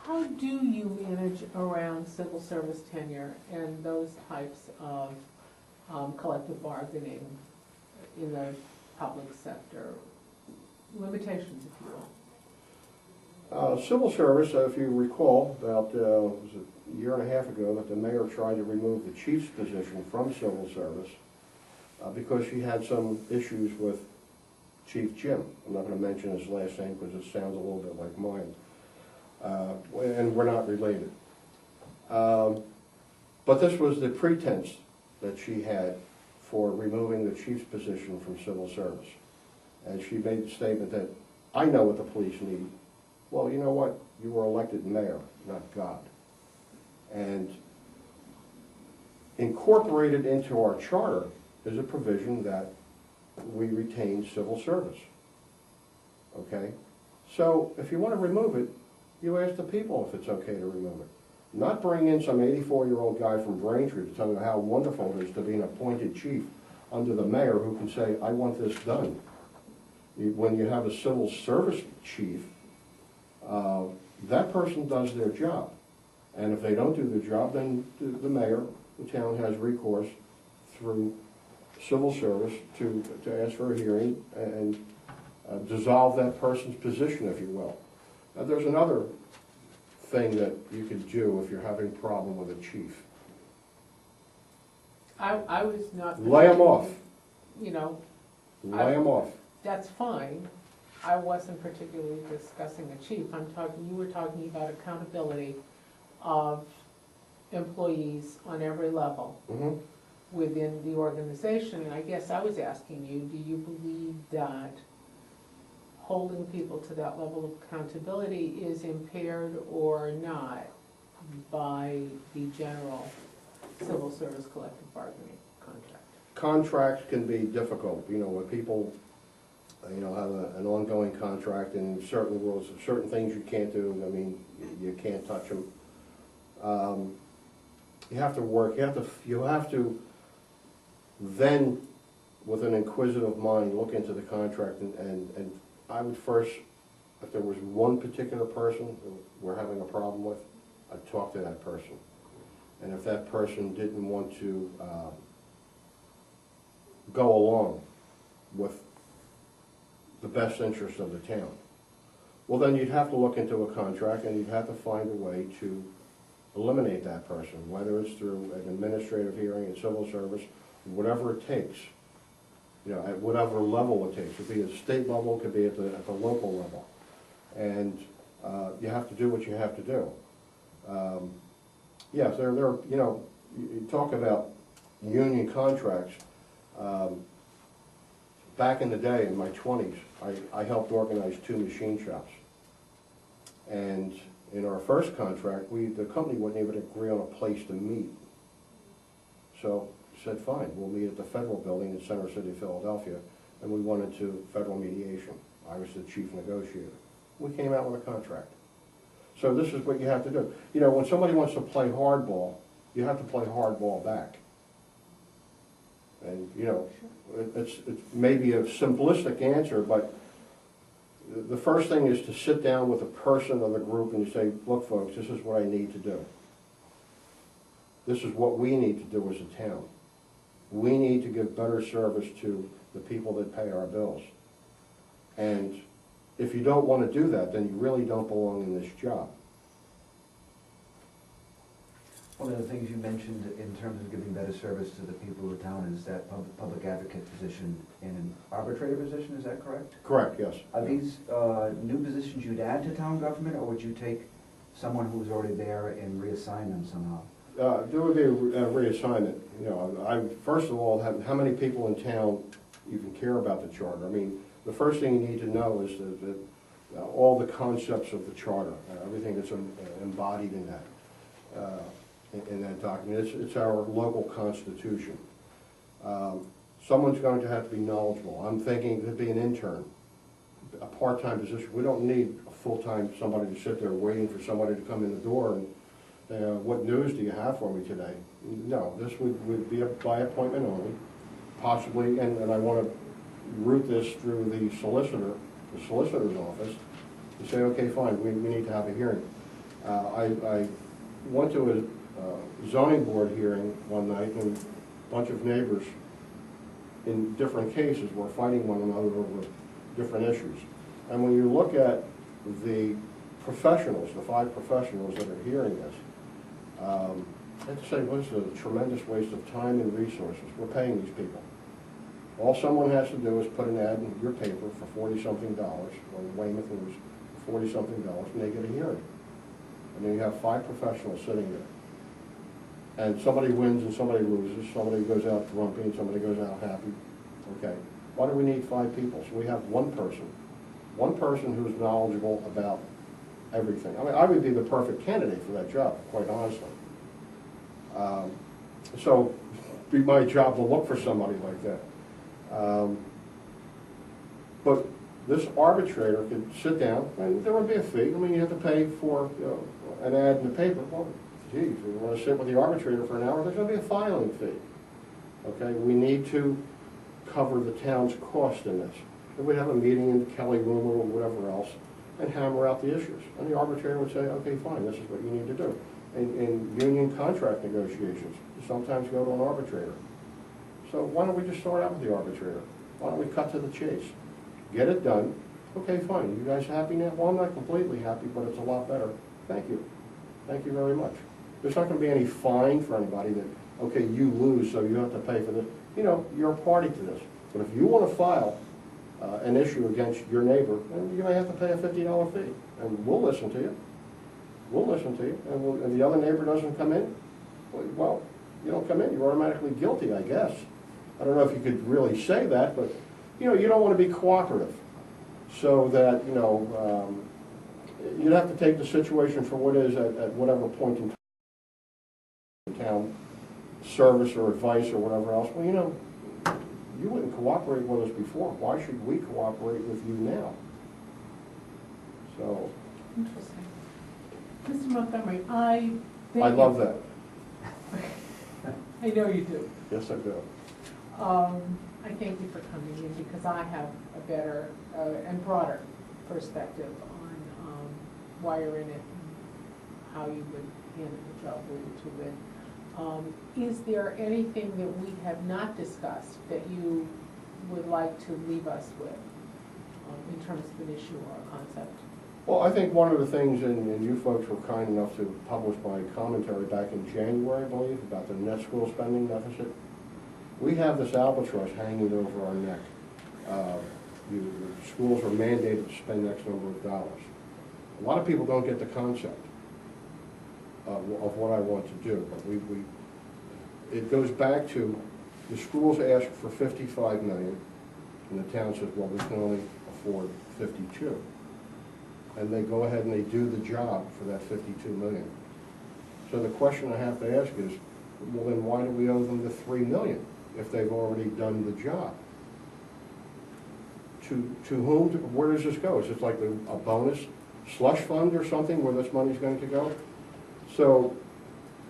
How do you manage around civil service tenure and those types of collective bargaining in the public sector? Limitations, if you will. Civil service, if you recall, about was it a year and a half ago, that the mayor tried to remove the chief's position from civil service because she had some issues with Chief Jim. I'm not going to mention his last name because it sounds a little bit like mine. And we're not related. But this was the pretense that she had for removing the chief's position from civil service. And she made the statement that, I know what the police need. Well, you know what? You were elected mayor, not God. And incorporated into our charter is a provision that we retain civil service. Okay? So if you want to remove it, you ask the people if it's okay to remove it. Not bring in some 84-year-old guy from Braintree to tell you how wonderful it is to be an appointed chief under the mayor who can say, I want this done. When you have a civil service chief, that person does their job. And if they don't do their job, then the mayor, the town has recourse through civil service to ask for a hearing and dissolve that person's position, if you will. Now, there's another thing that you could do if you're having a problem with a chief. I was not... Lay them off. You know... Lay them off. That's fine. I wasn't particularly discussing a chief. You were talking about accountability of employees on every level within the organization. And I guess I was asking you, do you believe that holding people to that level of accountability is impaired or not by the general civil service collective bargaining contract? Contracts can be difficult. You know, when people have an ongoing contract and certain rules, certain things you can't do. I mean, you can't touch them. You have to work. You have to then, with an inquisitive mind, look into the contract and I would first, if there was one particular person that we're having a problem with, I'd talk to that person. And if that person didn't want to go along with the best interest of the town, well then you'd have to look into a contract and you'd have to find a way to eliminate that person, whether it's through an administrative hearing in civil service, whatever it takes, you know, at whatever level it takes. It could be at the state level, it could be at the local level. And you have to do what you have to do. Yes, there, you know, you talk about union contracts. Back in the day, in my 20s, I helped organize 2 machine shops. And in our first contract, the company wouldn't even agree on a place to meet. So I said, fine, we'll meet at the federal building in Center City, Philadelphia, and we went into federal mediation. I was the chief negotiator. We came out with a contract. So this is what you have to do. You know, when somebody wants to play hardball, you have to play hardball back. And, you know, it's maybe a simplistic answer, but the first thing is to sit down with a person or the group and you say, look folks, this is what I need to do. This is what we need to do as a town. We need to give better service to the people that pay our bills. And if you don't want to do that, then you really don't belong in this job. One of the things you mentioned in terms of giving better service to the people of the town is that public advocate position and an arbitrator position, is that correct? Correct, yes. Are these new positions you'd add to town government, or would you take someone who's already there and reassign them somehow? There would be a reassignment. You know, first of all, how many people in town even care about the charter? I mean, the first thing you need to know is that all the concepts of the charter, everything that's embodied in that document. It's our local constitution. Someone's going to have to be knowledgeable. I'm thinking it could be an intern, a part-time position. We don't need a full-time somebody to sit there waiting for somebody to come in the door and what news do you have for me today? No, this would be by appointment only, possibly, and I want to route this through the solicitor's office to say, okay, fine, we need to have a hearing. I went to a zoning board hearing one night, and a bunch of neighbors in different cases were fighting one another over different issues. And when you look at the professionals, the 5 professionals that are hearing this, I have to say, well, this is a tremendous waste of time and resources. We're paying these people. All someone has to do is put an ad in your paper for $40-something, or Weymouth News for $40-something, and they get a hearing. And then you have 5 professionals sitting there. And somebody wins and somebody loses, somebody goes out grumpy and somebody goes out happy. Okay, why do we need 5 people? So we have one person who's knowledgeable about everything. I mean, I would be the perfect candidate for that job, quite honestly. So it'd be my job to look for somebody like that. But this arbitrator could sit down, and there would be a fee. I mean, you have to pay for an ad in the paper. Well, geez, if you want to sit with the arbitrator for an hour, there's going to be a filing fee. Okay, we need to cover the town's cost in this. And we'd have a meeting in the Kelly room or whatever else, and hammer out the issues. And the arbitrator would say, okay, fine, this is what you need to do. In union contract negotiations, you sometimes go to an arbitrator. So why don't we just start out with the arbitrator? Why don't we cut to the chase? Get it done. Okay, fine. You guys happy now? Well, I'm not completely happy, but it's a lot better. Thank you. Thank you very much. There's not going to be any fine for anybody that, okay, you lose, so you have to pay for this. You know, you're a party to this. But if you want to file an issue against your neighbor, then you may have to pay a $50 fee. And we'll listen to you. We'll listen to you. And if the other neighbor doesn't come in, well, you don't come in, you're automatically guilty, I guess. I don't know if you could really say that, but, you know, you don't want to be cooperative. So that, you know, you'd have to take the situation for what is at whatever point in town, service or advice or whatever else. Well, you know, you wouldn't cooperate with us before. Why should we cooperate with you now? So. Interesting. Mr. Montgomery, I love that. I know you do. Yes, I do. I thank you for coming in because I have a better and broader perspective on why you're in it and how you would handle the job were you to win. Is there anything that we have not discussed that you would like to leave us with in terms of an issue or a concept? Well, I think one of the things, and you folks were kind enough to publish my commentary back in January, I believe, about the net school spending deficit. We have this albatross hanging over our neck. The schools are mandated to spend X number of dollars. A lot of people don't get the concept of what I want to do, but it goes back to the schools ask for $55 million, and the town says, well, we can only afford 52. And they go ahead and they do the job for that $52 million. So the question I have to ask is, well, then why do we owe them the $3 million if they've already done the job? To whom, where does this go? Is it like a bonus slush fund or something where this money's going to go? So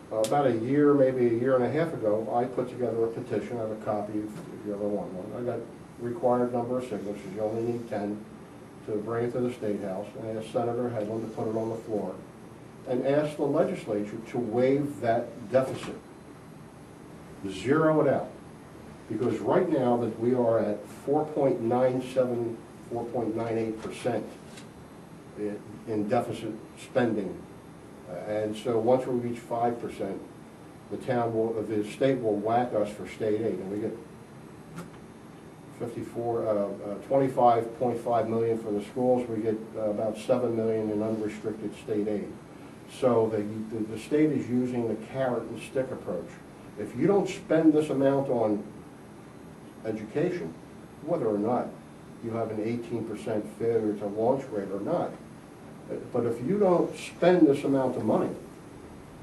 about a year, maybe a year and a half ago, I put together a petition. I have a copy if you ever want one. I got required number of signatures. You only need 10 to bring it to the State House, and asked Senator Headland to put it on the floor, and asked the legislature to waive that deficit. Zero it out. Because right now that we are at 4.97, 4.98% in deficit spending. And so once we reach 5%, the state will whack us for state aid, and we get 25.5 million for the schools. We get about 7 million in unrestricted state aid. So the state is using the carrot and stick approach. If you don't spend this amount on education, whether or not you have an 18% failure to launch rate or not, but if you don't spend this amount of money,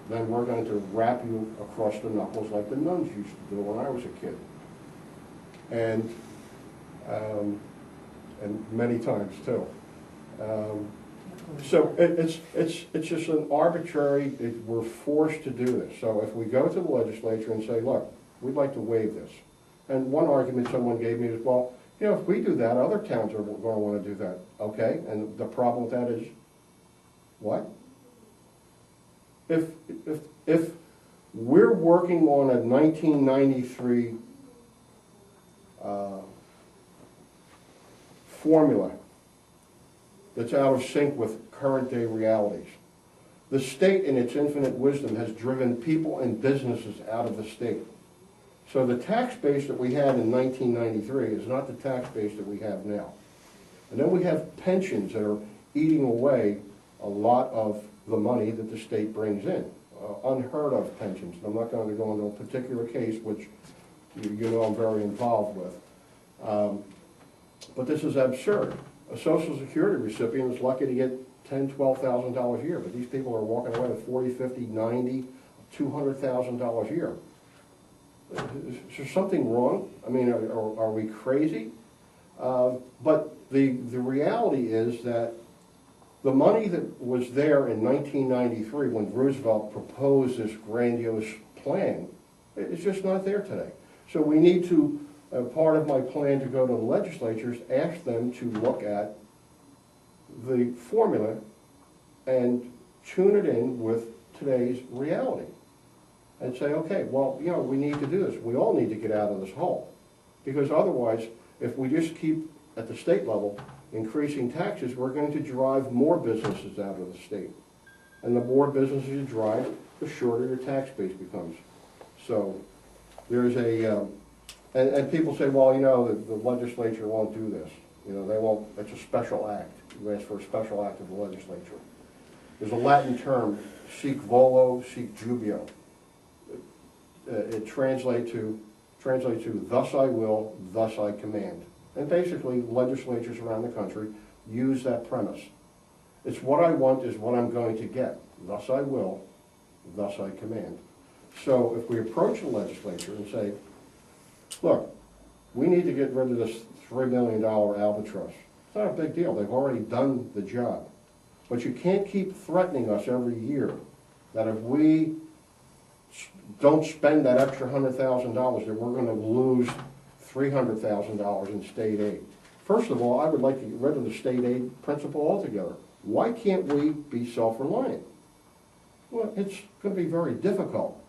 then we're going to wrap you across the knuckles like the nuns used to do when I was a kid. And many times too. So it's just an arbitrary, we're forced to do this. So if we go to the legislature and say, look, we'd like to waive this. And one argument someone gave me is, well, you know, if we do that, other towns are going to want to do that. Okay, and the problem with that is, what? if we're working on a 1993 formula that's out of sync with current day realities, the state in its infinite wisdom has driven people and businesses out of the state. So the tax base that we had in 1993 is not the tax base that we have now. And then we have pensions that are eating away a lot of the money that the state brings in. Unheard of pensions. I'm not going to go into a particular case, which you know I'm very involved with. But this is absurd. A Social Security recipient is lucky to get $10,000, $12,000 a year, but these people are walking away with $40,000, $50,000, $90,000, $200,000 a year. Is there something wrong? I mean, are we crazy? But the reality is that the money that was there in 1993 when Roosevelt proposed this grandiose plan is just not there today. So we need to, part of my plan to go to the legislatures, ask them to look at the formula and tune it in with today's reality. And say, okay, well, you know, we need to do this. We all need to get out of this hole. Because otherwise, if we just keep at the state level increasing taxes, we're going to drive more businesses out of the state. And the more businesses you drive, the shorter your tax base becomes. So there's a, and people say, well, you know, the legislature won't do this. You know, they won't, it's a special act. You ask for a special act of the legislature. There's a Latin term, sic volo, sic jubeo. It translates to thus I will, thus I command. And basically, legislatures around the country use that premise. It's what I want is what I'm going to get. Thus I will, thus I command. So if we approach the legislature and say, look, we need to get rid of this $3 million albatross. It's not a big deal. They've already done the job. But you can't keep threatening us every year that if we don't spend that extra $100,000 that we're going to lose $300,000 in state aid. First of all, I would like to get rid of the state aid principle altogether. Why can't we be self-reliant? Well, it's going to be very difficult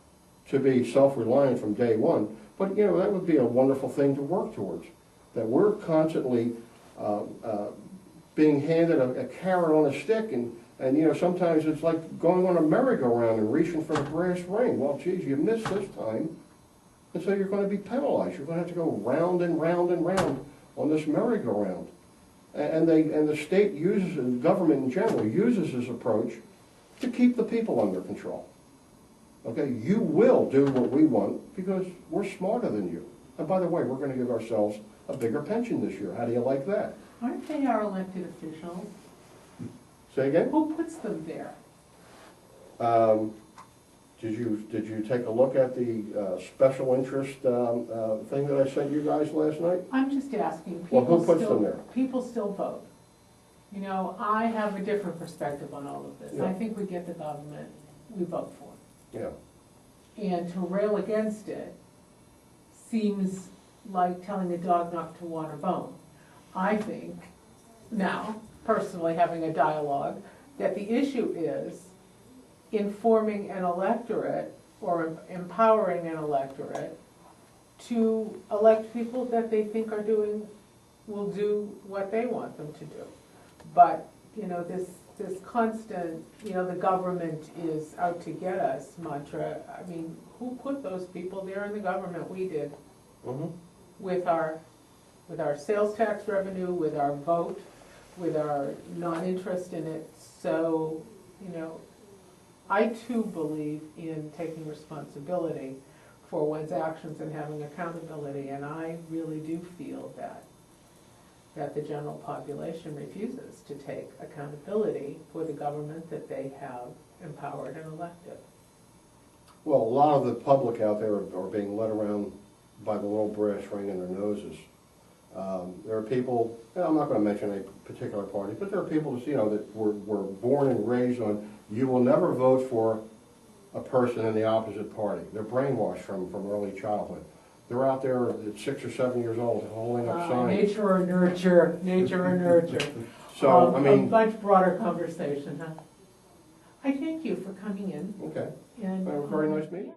to be self-reliant from day one, but you know, that would be a wonderful thing to work towards. That we're constantly being handed a carrot on a stick, and you know, sometimes it's like going on a merry-go-round and reaching for the brass ring. Well, geez, you missed this time, and so you're going to be penalized. You're going to have to go round and round and round on this merry-go-round. And the state uses, and government in general, uses this approach to keep the people under control. Okay, you will do what we want because we're smarter than you. And by the way, we're going to give ourselves a bigger pension this year. How do you like that? Aren't they our elected officials? Say again? Who puts them there? Did you take a look at the special interest thing that I sent you guys last night? I'm just asking. Well, who puts them there? People still vote. You know, I have a different perspective on all of this. Yeah. I think we get the government we vote for. Yeah. And to rail against it seems like telling a dog not to want a bone. I think, now, personally having a dialogue, that the issue is informing an electorate or empowering an electorate to elect people that they think will do what they want them to do. But, you know, this constant, you know, the government is out to get us mantra, I mean, who put those people there in the government? We did. Mm-hmm. With our sales tax revenue, with our vote, with our non-interest in it. So, you know, I too believe in taking responsibility for one's actions and having accountability, and I really do feel that the general population refuses to take accountability for the government that they have empowered and elected. Well, a lot of the public out there are being led around by the little brass ring in their noses. There are people, I'm not going to mention a particular party, but there are people, you know, that were born and raised on, you will never vote for a person in the opposite party. They're brainwashed from early childhood. They're out there at 6 or 7 years old holding up signs. Nature or nurture, nature or nurture. So, I mean, a much broader conversation, huh? I thank you for coming in Okay, and. very nice meeting.